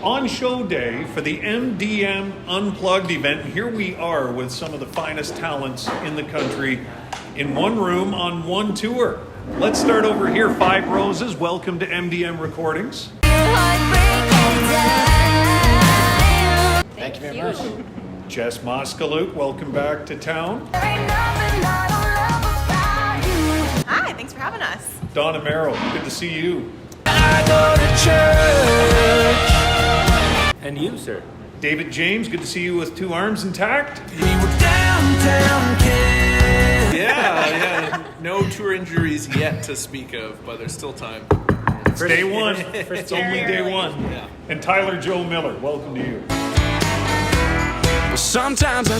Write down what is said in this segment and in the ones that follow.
on show day for the MDM Unplugged event. And here we are with some of the finest talents in the country in one room on one tour. Let's start over here. Five Roses, welcome to MDM Recordings. Thank you very much. Jess Moskaluke, welcome back to town. Hi, thanks for having us. Don Amero, good to see you. I go to church. And you, sir? David James, good to see you with two arms intact. We were downtown kids. Yeah. No tour injuries yet to speak of, but there's still time. It's day one. It's only day one. Yeah. And Tyler Joe Miller, welcome to you. Well, sometimes I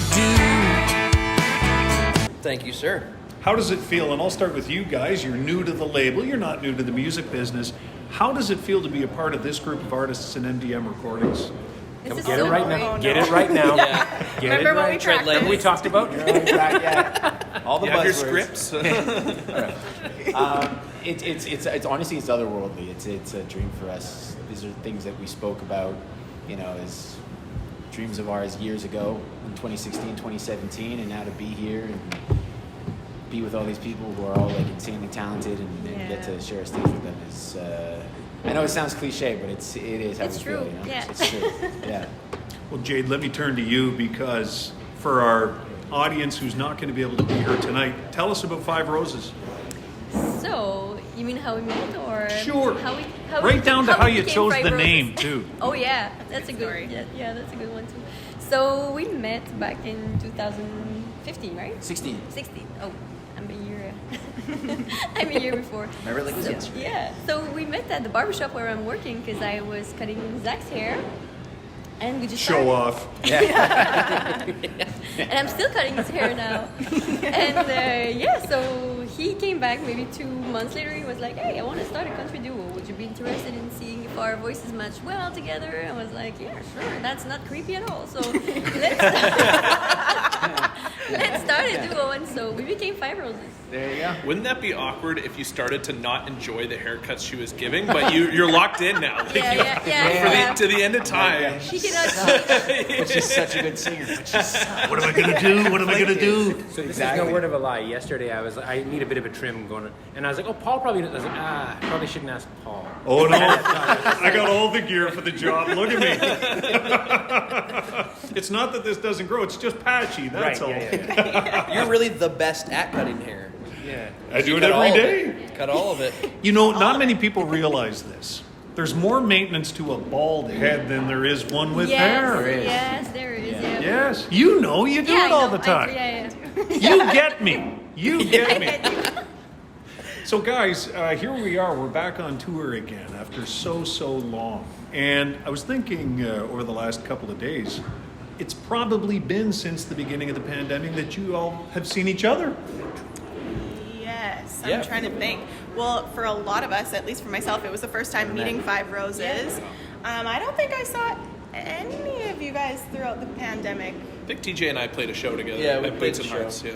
do. Thank you, sir. How does it feel? And I'll start with you guys. You're new to the label. You're not new to the music business. How does it feel to be a part of this group of artists in MDM Recordings? Get it right now. Get it right now. Get Remember it what right. we practiced? We talked about. All the You have your buzzwords. scripts? It's honestly it's otherworldly. It's a dream for us. These are things that we spoke about, as dreams of ours years ago in 2016, 2017, and now to be here and be with all these people who are all like insanely talented and get to share a stage with them is. I know it sounds cliche, but it is how we feel. Yeah. It's true. Yeah. Well, Jade, let me turn to you because for our audience who's not going to be able to be here tonight, tell us about Five Roses. So, you mean how we met, or Sure. how we Right down to how you became chose Five the Roses? name, too. Oh yeah, that's a good Story. yeah, that's a good one too. So we met back in 2015, right? 16. 16. Oh, I'm a year. I'm a year before. Remember it like it was So, yesterday. yeah. So we met at the barbershop where I'm working because I was cutting Zach's hair, and we just Show off. and I'm still cutting his hair now. And so he came back maybe 2 months later. He was like, "Hey, I want to start a country duo. Would you be interested in seeing if our voices match well together?" I was like, "Yeah, sure. That's not creepy at all. So let's start a duo." And so we became Five Roses. There you go. Wouldn't that be awkward if you started to not enjoy the haurcuts she was giving, but you're locked in now? Like, Yeah. to the end of time. She cannot change. But she's such a good singer. What am I going to do? What am I going to do? So this is Exactly. no word of a lie. Yesterday I need a bit of a trim going on, and I was like, oh, Paul probably. I was like, I probably shouldn't ask Paul. Oh, no. I got all the gear for the job. Look at me. It's not that this doesn't grow. It's just patchy. That's all. Yeah. You're really the best at cutting hair. Yeah. I do it Cut all every of day. it. Cut all of it. Not many people realize this. There's more maintenance to a bald head than there is one with hair. Yes, there is. Yeah. Yes. You do Yeah, it I all know. the time. You get me. You get me. So guys, here we are. We're back on tour again after so long. And I was thinking over the last couple of days, it's probably been since the beginning of the pandemic that you all have seen each other. Yes, I'm Yeah. trying to think. Well, for a lot of us, at least for myself, it was the first time meeting Five Roses. I don't think I saw any of you guys throughout the pandemic. I think TJ and I played a show together. Yeah, we at played Boots the and show. Hearts, yeah.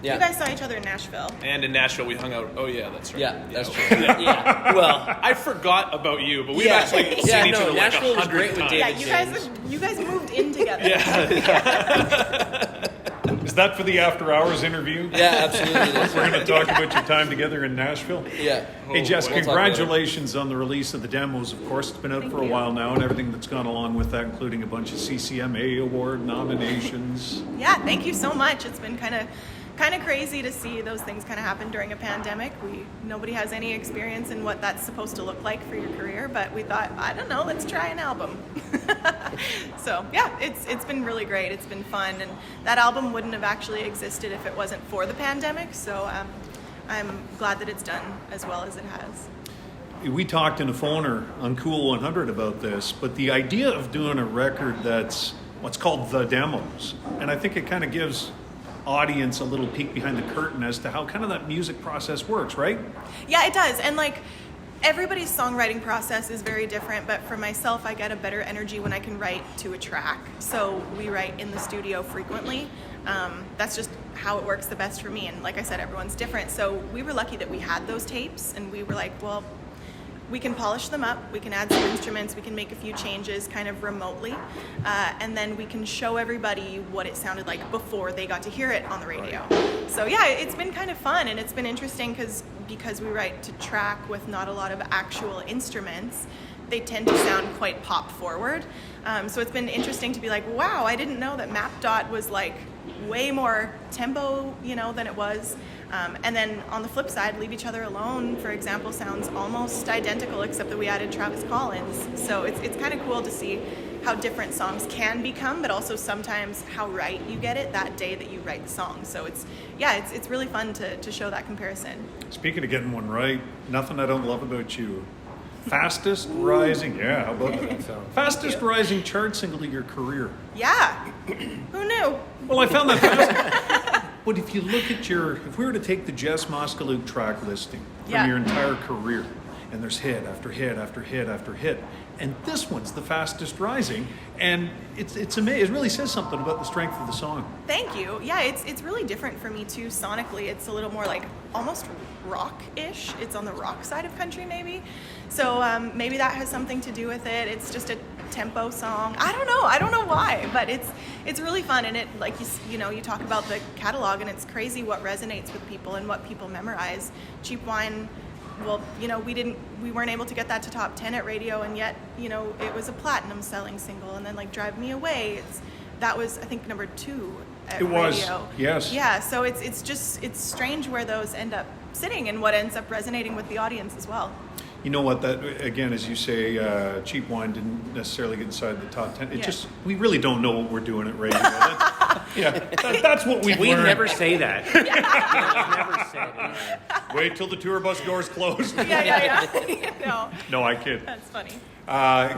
Yeah. You guys saw each other in Nashville. And in Nashville, we hung out. Oh, yeah, that's right. Yeah, that's true. Yeah. Well, I forgot about you, but we've actually seen each other like Nashville was 100 great with times. David Yeah, James. you guys moved in together. Is that for the after hours interview? Yeah, absolutely. That's We're going to talk about your time together in Nashville. Yeah. Hey Jess, We'll talk about it. congratulations on the release of the demos. Of course, it's been out for a while now, and everything that's gone along with that, including a bunch of CCMA award nominations. Yeah, thank you so much. It's been kind of crazy to see those things kind of happen during a pandemic. Nobody has any experience in what that's supposed to look like for your career, but we thought, I don't know, let's try an album. So yeah, it's been really great. It's been fun, and that album wouldn't have actually existed if it wasn't for the pandemic. So I'm glad that it's done as well as it has. We talked in a phoner on Cool 100 about this, but the idea of doing a record that's what's called the demos, and I think it kind of gives audience a little peek behind the curtain as to how kind of that music process works, right? Yeah, it does. And like everybody's songwriting process is very different, but for myself, I get a better energy when I can write to a track. So we write in the studio frequently. That's just how it works the best for me. And like I said, everyone's different. So we were lucky that we had those tapes, and we were like, well, we can polish them up, we can add some instruments, we can make a few changes kind of remotely, and then we can show everybody what it sounded like before they got to hear it on the radio. So yeah, it's been kind of fun, and it's been interesting because we write to track with not a lot of actual instruments, they tend to sound quite pop forward. So it's been interesting to be like, wow, I didn't know that Map Dot was like way more tempo, than it was. And then on the flip side, Leave Each Other Alone, for example, sounds almost identical except that we added Travis Collins. So it's kind of cool to see how different songs can become, but also sometimes how right you get it that day that you write the song. So it's really fun to show that comparison. Speaking of getting one right, Nothing I Don't Love About You. Fastest rising, yeah, how about that? Fastest rising chart single of your career. Yeah. Who knew? Well, I found that fascinating. But if you look at if we were to take the Jess Moskaluke track listing from Yeah. your entire career, and there's hit after hit after hit after hit, and this one's the fastest rising, and it's amazing. It really says something about the strength of the song. Thank you. Yeah, it's really different for me too sonically. It's a little more like almost rock-ish. It's on the rock side of country maybe. So maybe that has something to do with it. It's just a tempo song. I don't know why, but it's really fun, and it, like you talk about the catalog, and it's crazy what resonates with people and what people memorize. Cheap Wine, well, we weren't able to get that to top 10 at radio, and yet, it was a platinum selling single. And then like Drive Me Away, that was, I think, number 2 at radio. It was, yes. Yeah, so it's strange where those end up sitting and what ends up resonating with the audience as well. You know what, that, again, as you say, Cheap Wine didn't necessarily get inside the top 10. We really don't know what we're doing at radio. That's what we've We learned. never say that. Never say it. Wait till the tour bus doors close. Yeah. No, I kid. That's funny.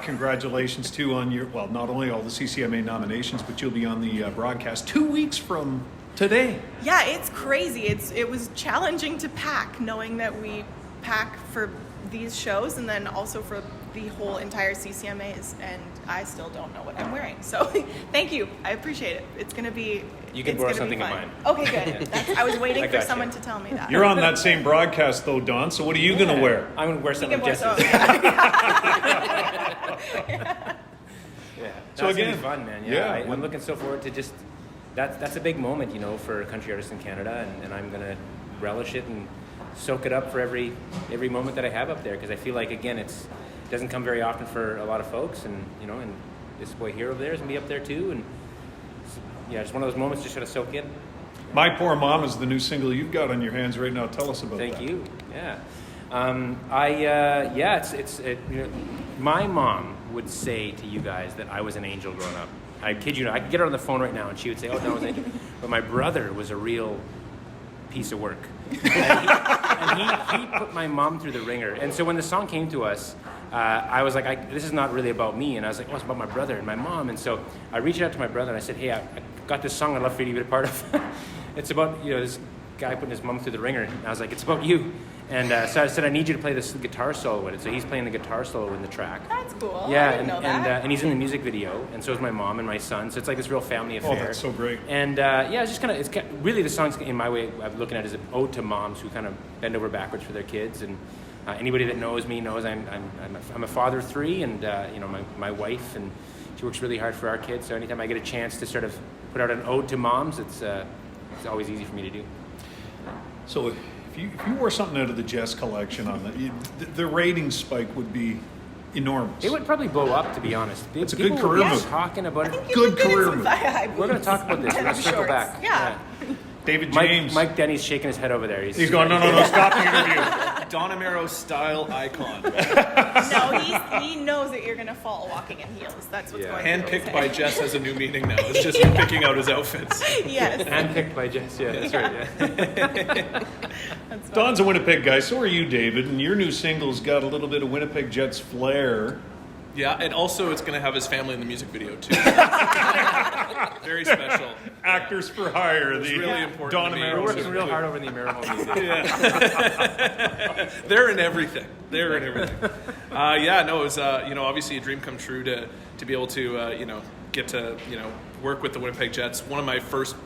Congratulations, too, on not only all the CCMA nominations, but you'll be on the broadcast 2 weeks from today. Yeah, it's crazy. It was challenging to pack, knowing that we pack for these shows and then also for the whole entire CCMAs, and I still don't know what I'm wearing. So thank you. I appreciate it. It's going to be You can borrow something of fun. mine. Okay, good. I was waiting I for got you. someone to tell me that. You're on that same broadcast, though, Don, so what are you going to wear? I'm going to wear You something can with wear Jess's. some. Yeah. So That's gonna again, be fun, man. yeah. I'm looking so forward to just that's a big moment, for country artists in Canada, and I'm gonna relish it and soak it up for every moment that I have up there, because I feel like, again, it doesn't come very often for a lot of folks, and and this boy here over there is gonna be up there too, and it's one of those moments just gotta soak in. My Poor Mom is the new single you've got on your hands right now. Tell us about that. Thank you. Yeah. My mom would say to you guys that I was an angel growing up. I kid you not. I could get her on the phone right now and she would say, "Oh, no, I was an angel." But my brother was a real piece of work. And he put my mom through the ringer. And so when the song came to us, I was like, this is not really about me. And I was like, it's about my brother and my mom. And so I reached out to my brother and I said, hey, I got this song I'd love for you to be a part of. It's about, this guy putting his mom through the ringer. And I was like, it's about you. And so I said, I need you to play this guitar solo with it. So he's playing the guitar solo in the track. That's cool. Yeah, I didn't know that. and he's in the music video, and so is my mom and my son. So it's like this real family affair. Oh, that's so great. And it's just really the song's in my way of looking at it as an ode to moms who kind of bend over backwards for their kids. And anybody that knows me knows I'm a father of 3, and my wife, and she works really hard for our kids. So anytime I get a chance to sort of put out an ode to moms, it's always easy for me to do. So if you wore something out of the Jess collection on the rating spike would be enormous. It would probably blow up, to be honest. It's a good People career would be move. talking about it. Good career move. We're going to talk about this. Let's circle back. Yeah. David James. Mike Denny's shaking his head over there. He's going, no, stop the interview. Don Amero style icon. No, he knows that you're going to fall walking in heels. That's what's going on. Handpicked by Jess has a new meaning now. It's just him picking out his outfits. Yes. Handpicked by Jess. Yeah, that's right. Yeah. That's fun. Don's a Winnipeg guy, so are you, David, and your new single's got a little bit of Winnipeg Jets flair. Yeah, and also it's going to have his family in the music video too. Very special. Actors for hire. It's The really important Don to me. We're Amero. working real hard over in the Amero home these days. They're in everything. It was obviously a dream come true to be able to get to work with the Winnipeg Jets. One of my first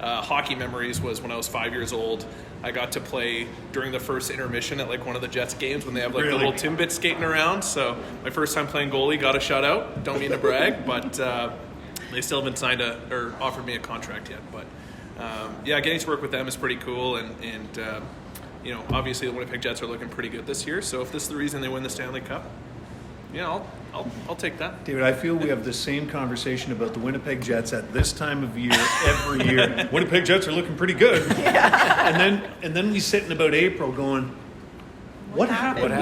hockey memories was when I was 5 years old. I got to play during the first intermission at like one of the Jets games when they have like the Really? little Timbits skating around. So my first time playing goalie, got a shutout. Don't mean to brag, but they still haven't signed or offered me a contract yet. But yeah, getting to work with them is pretty cool, and you know, obviously the Winnipeg Jets are looking pretty good this year. So if this is the reason they win the Stanley Cup, yeah, I'll take that. David, I feel we have the same conversation about the Winnipeg Jets at this time of year every year. Winnipeg Jets are looking pretty good. And then we sit in about April going, what happened?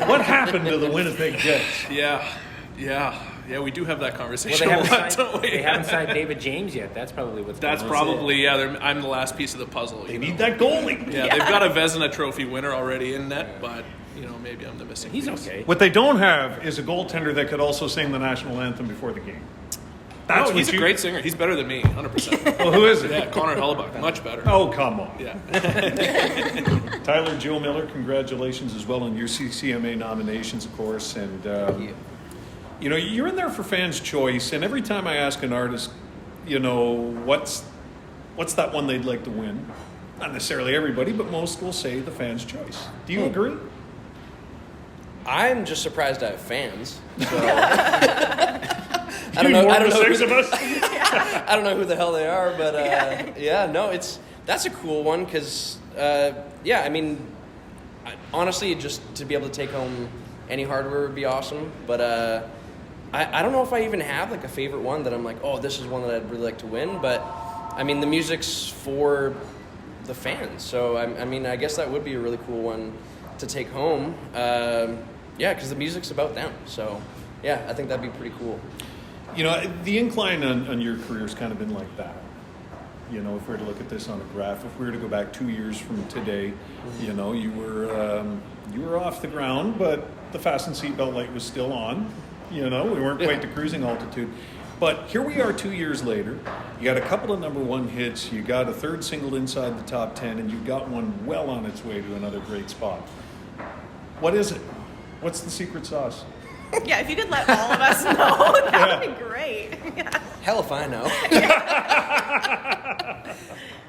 What happened to the Winnipeg Jets? Yeah, we do have that Well, conversation they a haven't, lot, signed, don't we? they haven't signed David James yet. That's probably what's That's going on. probably, I'm the last piece of the puzzle. They You need know? that goalie. Yeah, they've got a Vezina Trophy winner already in net, but, you know, maybe I'm the missing He's piece. okay. What they don't have is a goaltender that could also sing the national anthem before the game. No, what he's a you- great singer. He's better than me, 100%. Well, who is it? Yeah, Connor Hellebuck, much better. Oh, come on. Yeah. Tyler, Joe Miller, congratulations as well on your CCMA nominations, of course. And, you know, you're in there for fans' choice. And every time I ask an artist, you know, what's that one they'd like to win? Not necessarily everybody, but most will say the fans' choice. Do you agree? I'm just surprised I have fans. So. I don't know the who- six of us. I don't know who the hell they are, but that's a cool one because I mean, honestly, just to be able to take home any hardware would be awesome. But I don't know if I even have like a favorite one that I'm like, oh, this is one that I'd really like to win. But I mean, the music's for the fans, so I mean, I guess that would be a really cool one to take home. Because the music's about them. So yeah, I think that'd be pretty cool. You know, the incline on your career's kind of been like that. You know, if we were to look at this on a graph, if we were to go back 2 years from today, you know, you were off the ground, but the fasten seatbelt light was still on. You know, we weren't quite to cruising altitude. But here we are 2 years later. You got a couple of number one hits. You got a third single inside the top 10, and you got one well on its way to another great spot. What is it? What's the secret sauce? Yeah, if you could let all of us know, that would be great. Yeah. Hell if I know.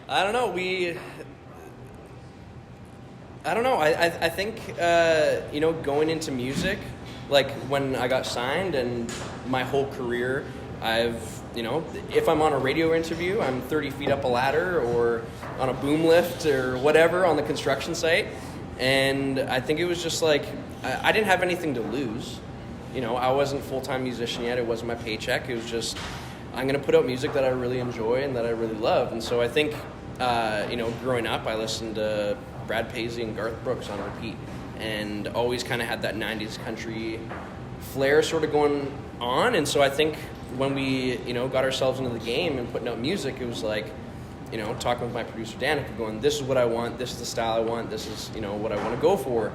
I don't know. I don't know. I think, you know, going into music, like when I got signed and my whole career, you know, if I'm on a radio interview, I'm 30 feet up a ladder or on a boom lift or whatever on the construction site. And I think it was just like, I didn't have anything to lose. You know, I wasn't a full-time musician yet. It wasn't my paycheck. It was just, I'm going to put out music that I really enjoy and that I really love. And so I think, you know, growing up, I listened to Brad Paisley and Garth Brooks on repeat and always kind of had that 90s country flair sort of going on. And so I think when we, you know, got ourselves into the game and putting out music, it was like, you know, talking with my producer Danica, going, this is what I want, this is the style I want, this is, you know, what I want to go for.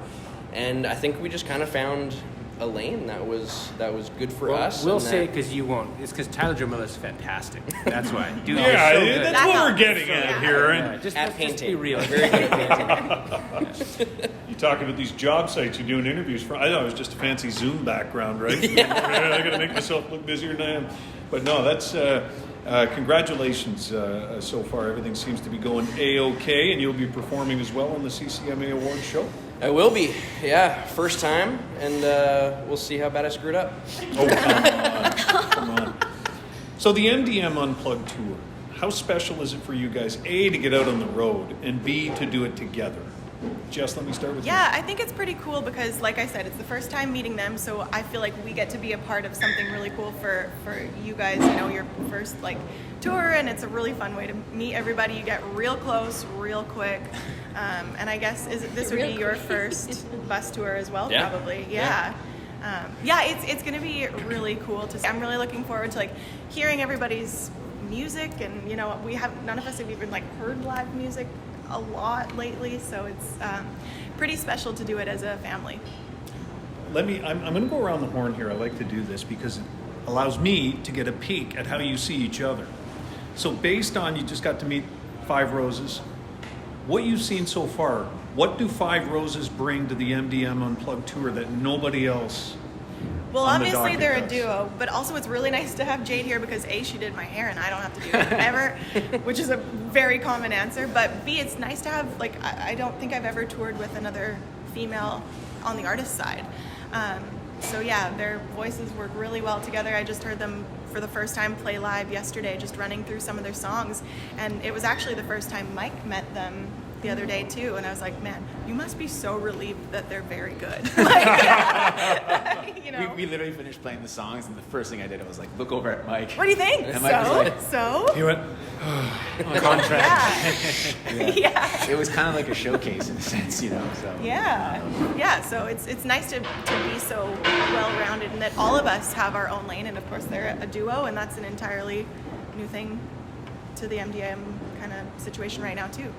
And I think we just kind of found a lane that was good for us. We'll and say that- because you won't. It's because Tyler Joe Miller is fantastic. That's why. Dude, Yeah, he's so good. that's what we're getting at here. Yeah, And just, At let's just be painting. real. Very good at painting. you talk about these job sites you're doing interviews for. I know it was just a fancy Zoom background, right? Yeah. I got to make myself look busier than I am. But no, that's congratulations so far. Everything seems to be going A-OK, and you'll be performing as well on the CCMA Awards show. I will be, yeah, first time, and we'll see how bad I screwed up. Oh, come on. So the MDM Unplugged tour, how special is it for you guys, A, to get out on the road, and B, to do it together? Jess, let me start with Yeah, I think it's pretty cool because, like I said, it's the first time meeting them, so I feel like we get to be a part of something really cool for you guys, you know, your first, like, tour, and it's a really fun way to meet everybody. You get real close, real quick, and I guess this would be your first bus tour as well, Yeah. probably. Yeah. It's going to be really cool to see. I'm really looking forward to, like, hearing everybody's music, and, you know, none of us have even, like, heard live music a lot lately, so it's pretty special to do it as a family. I'm going to go around the horn here. I like to do this because it allows me to get a peek at how you see each other. So based on, you just got to meet Five Roses, what you've seen so far, what do Five Roses bring to the MDM Unplugged tour that nobody else Well, on the obviously docket they're a does. duo, but also it's really nice to have Jade here because A, she did my hair and I don't have to do it ever, which is a very common answer. But B, it's nice to have, like, I don't think I've ever toured with another female on the artist side. So yeah, their voices work really well together. I just heard them for the first time play live yesterday, just running through some of their songs. And it was actually the first time Mike met them the other day too, and I was like, man, you must be so relieved that they're very good. Like, you know. We literally finished playing the songs, and the first thing I did, I was like, look over at Mike. What do you think? And Mike was like, So? He went, Contract. Yeah. It was kind of like a showcase in a sense, you know. So Yeah. So it's nice to be so well-rounded, and that all of us have our own lane, and of course they're a duo, and that's an entirely new thing to the MDM kind of situation right now too.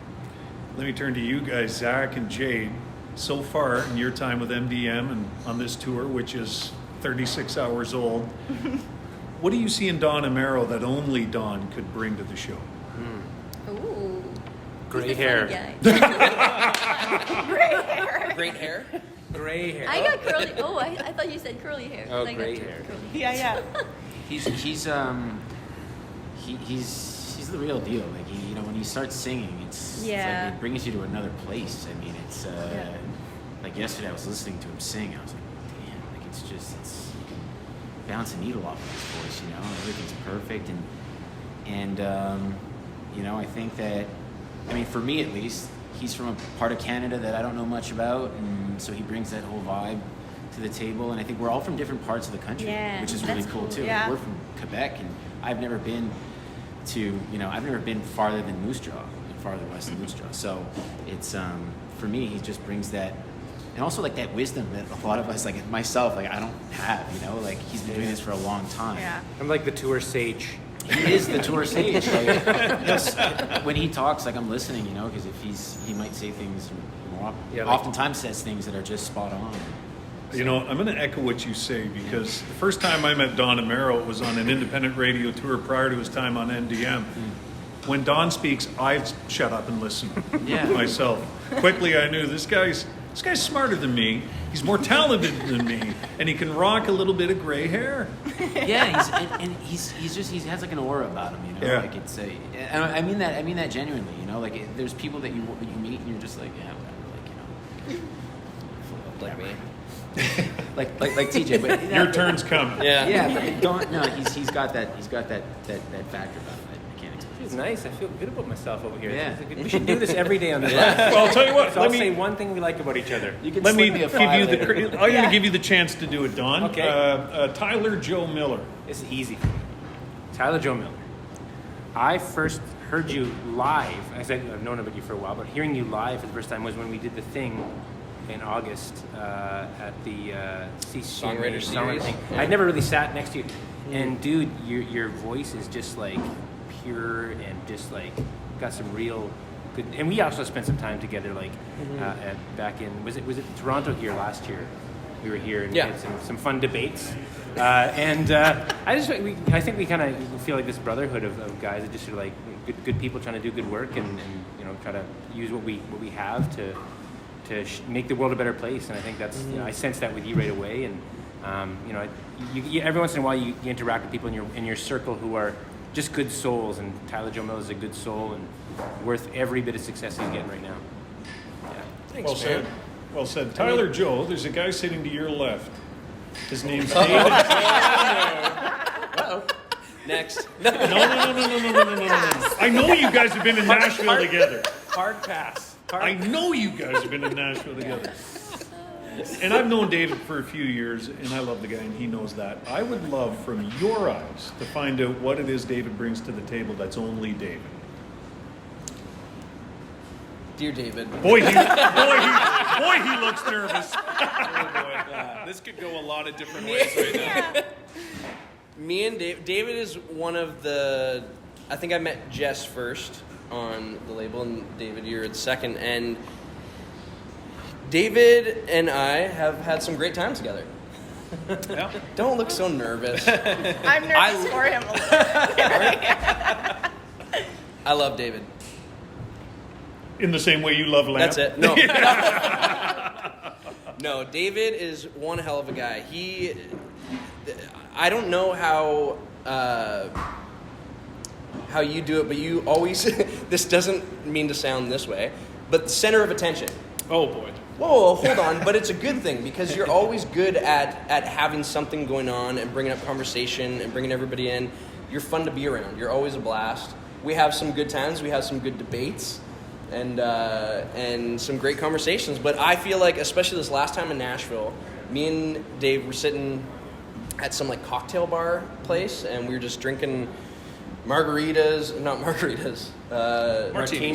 let me turn to you guys, Zach and Jade. So far in your time with MDM and on this tour, which is 36 hours old, what do you see in Don Amero that only Don could bring to the show? Ooh. Gray He's the hair. funny guy. Great hair. Great hair. Gray hair. I got curly. Oh, I thought you said curly hair. Oh, I got gray curly. hair. Yeah. He's the real deal. Like when he starts singing, it's Yeah. like it brings you to another place. I mean, it's like yesterday I was listening to him sing. I was like, damn, like it's you can bounce a needle off of his voice. Everything's perfect, and I think that, I mean, for me at least, he's from a part of Canada that I don't know much about, and so he brings that whole vibe to the table. And I think we're all from different parts of the country, Yeah, which is really that's cool cool. too. Yeah. We're from Quebec, and I've never been farther than Moose Jaw, farther west than Moose Jaw. So it's for me, he just brings that, and also like that wisdom that a lot of us, like myself, like I don't have. Like he's been doing this for a long time. Yeah. I'm like the tour sage. He is the tour sage. Like, when he talks, like I'm listening, because if he might say things more oftentimes says things that are just spot on. I'm going to echo what you say, because the first time I met Don Amero was on an independent radio tour prior to his time on MDM. When Don speaks, I shut up and listen myself. Quickly, I knew this guy's smarter than me. He's more talented than me, and he can rock a little bit of gray hair. Yeah, he has like an aura about him, Yeah. Like it's and I mean that genuinely, Like there's people that you meet and you're just like, yeah, whatever, Like me. like TJ, but Your turn's coming. Yeah. but don't no, he's got that factor about him that I can't explain. It's nice. I feel good about myself over here. Yeah. We should do this every day on the Well, I'll tell you what. So I'll say one thing we like about each other. You can Let me slip give a five you later. I'm going to give you the chance to do it, Don. Okay. Tyler Joe Miller. This is easy for me. Tyler Joe Miller. I first heard you live. I said I've known about you for a while, but hearing you live for the first time was when we did the thing in August at the Songwriter Series. thing. Yeah. I'd never really sat next to you, and dude, your voice is just like pure and just like got some real good. And we also spent some time together, like back in was it Toronto here last year? We were here and we had some fun debates. I think we kind of feel like this brotherhood of guys that just are like good people trying to do good work and try to use what we have to make the world a better place. And I think that's I sense that with you right away. And you every once in a while you interact with people in your circle who are just good souls. And Tyler Joe Miller is a good soul and worth every bit of success he's getting right now. Yeah. Thanks, Well said. man. Well said. Tyler Joe, there's a guy sitting to your left. His name's David. Next. No. I know you guys have been in Nashville together. Hard pass. I know you guys have been in Nashville together. And I've known David for a few years, and I love the guy, and he knows that. I would love, from your eyes, to find out what it is David brings to the table that's only David. Dear David. Boy, he looks nervous. This could go a lot of different ways right now. Me and David is one of the. I think I met Jess first on the label, and David, you're the second. And David and I have had some great time together. Yeah. Don't look so nervous. I'm nervous for him a little bit. I love David. In the same way you love Lamp. That's it. No. No, David is one hell of a guy. I don't know how you do it, but you always, this doesn't mean to sound this way, but the center of attention. Oh boy. Whoa, hold on, but it's a good thing because you're always good at having something going on and bringing up conversation and bringing everybody in. You're fun to be around. You're always a blast. We have some good times. We have some good debates and some great conversations. But I feel like, especially this last time in Nashville, me and Dave were sitting at some like cocktail bar place and we were just drinking martinis.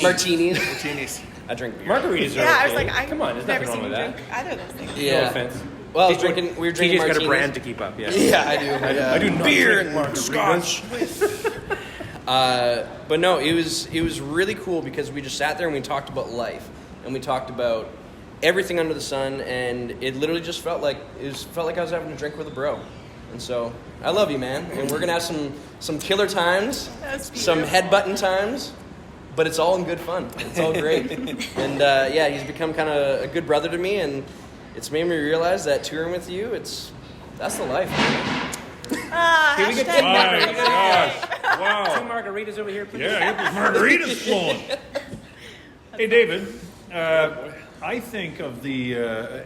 Martinis. I drink beer. Margaritas are Yeah, I was okay. like, Come on, there's never nothing wrong seen with you that. drink either of those things. Yeah. No offense. Well, we were drinking TJ's got a martinis. brand to keep up, yeah. Yeah, I do. I do not beer drink and margaritas. scotch. But no, it was really cool because we just sat there and we talked about life and we talked about everything under the sun, and it literally just felt like I was having a drink with a bro. And so I love you, man, and we're gonna have some killer times, That's some beautiful. headbutting times, but it's all in good fun. It's all great. And yeah, he's become kind of a good brother to me, and it's made me realize that touring with you, that's the life. Can we get Hashtag two My margaritas. gosh. Two Wow. margaritas over here, please? Yeah, get those margaritas flowing. Hey, David. I think of the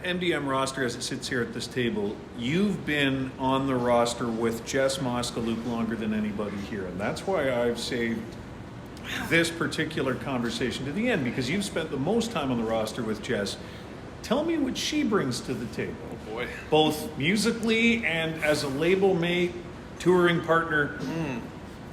MDM roster as it sits here at this table. You've been on the roster with Jess Moskaluke longer than anybody here, and that's why I've saved this particular conversation to the end, because you've spent the most time on the roster with Jess. Tell me what she brings to the table, Oh boy. both musically and as a label mate, touring partner.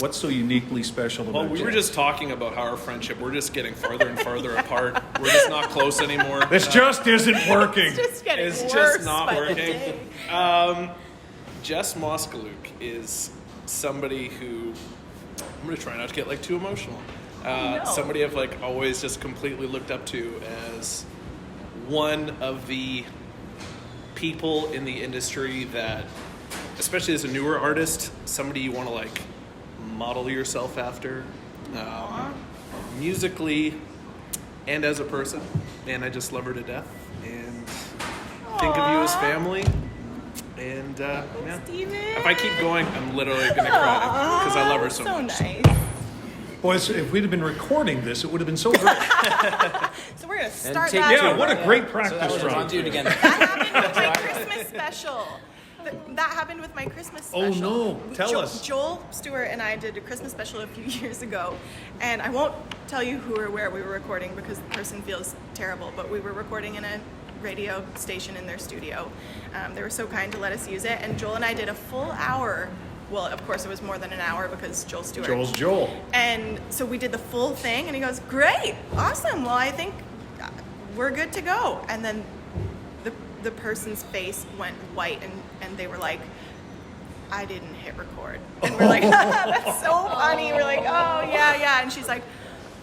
What's so uniquely special about Well, we were Jess? just talking about how our friendship, we're just getting farther and farther apart. We're just not close anymore. This just isn't working. It's just getting It's worse just not by the working. day. Jess Moskaluke is somebody who, I'm going to try not to get like too emotional. No. Somebody I've like always just completely looked up to as one of the people in the industry that, especially as a newer artist, somebody you want to like model yourself after, musically and as a person. And I just love her to death and think of you as family. And yeah, Steven. if I keep going, I'm literally going to cry because I love her so much. nice. Boys, if we'd have been recording this, it would have been so great. So we're gonna start take that. two. Yeah, what a great practice That was run. on, do it again. That happened with my Christmas special. That happened with my Christmas Oh, special. no. Tell us. Joel Stewart and I did a Christmas special a few years ago, and I won't tell you who or where we were recording because the person feels terrible, but we were recording in a radio station in their studio. They were so kind to let us use it, and Joel and I did a full hour. Well, of course, it was more than an hour because Joel Stewart. Joel's Joel. And so we did the full thing, and he goes, "Great, awesome. Well, I think we're good to go." And then the person's face went white, and they were like, "I didn't hit record." And we're like, "That's so funny." We're like, "Oh yeah." And she's like,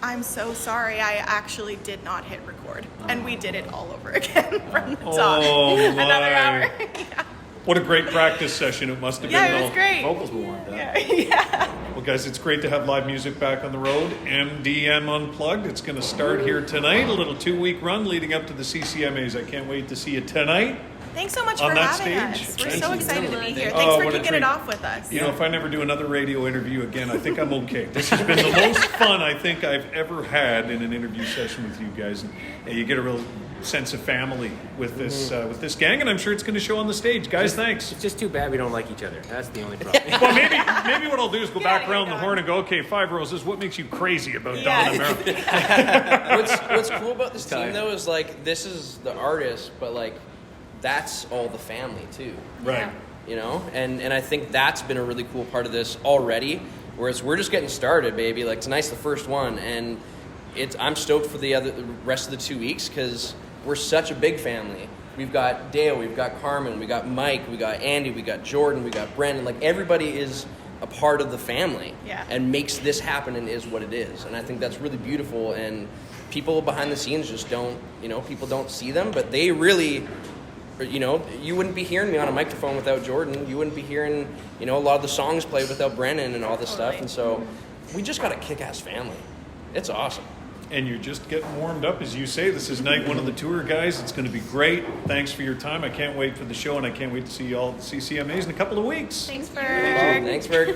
"I'm so sorry. I actually did not hit record." And we did it all over again from the top. Oh, Another my. hour. Yeah. What a great practice session it must have Yeah, been. it was though. great. Vocals were warmed up. Yeah. Well, guys, it's great to have live music back on the road. MDM Unplugged. It's going to start here tonight. A little 2-week run leading up to the CCMAs. I can't wait to see you tonight. Thanks so much On for that having stage. us. We're Thank so you. excited to be here. Oh, Thanks for what a kicking treat. it off with us. You know, if I never do another radio interview again, I think I'm okay. This has been the most fun I think I've ever had in an interview session with you guys. And you get a real sense of family with this gang, and I'm sure it's going to show on the stage. Guys, thanks. It's just too bad we don't like each other. That's the only problem. Well, maybe what I'll do is go back Yeah, around the yeah. horn and go, okay, 5 roses, what makes you crazy about Yeah. Don Amero? What's cool about this team though is like this is the artist, but like that's all the family too. Right. You know, and I think that's been a really cool part of this already. Whereas we're just getting started, baby. Like tonight's the first one, and I'm stoked for the rest of the 2 weeks because we're such a big family. We've got Dale, we've got Carmen, we got Mike, we got Andy, we got Jordan, we got Brendan. Like everybody is a part of the family, Yeah. and makes this happen and is what it is. And I think that's really beautiful. And people behind the scenes just don't, people don't see them, but they really. You wouldn't be hearing me on a microphone without Jordan. You wouldn't be hearing, a lot of the songs played without Brennan and all this stuff. Totally. And so we just got a kick-ass family. It's awesome. and you're just getting warmed up, as you say. This is night one of the tour, guys. It's going to be great. Thanks for your time. I can't wait for the show, and I can't wait to see you all at the CCMAs in a couple of weeks. Thanks for. Thanks, Berg.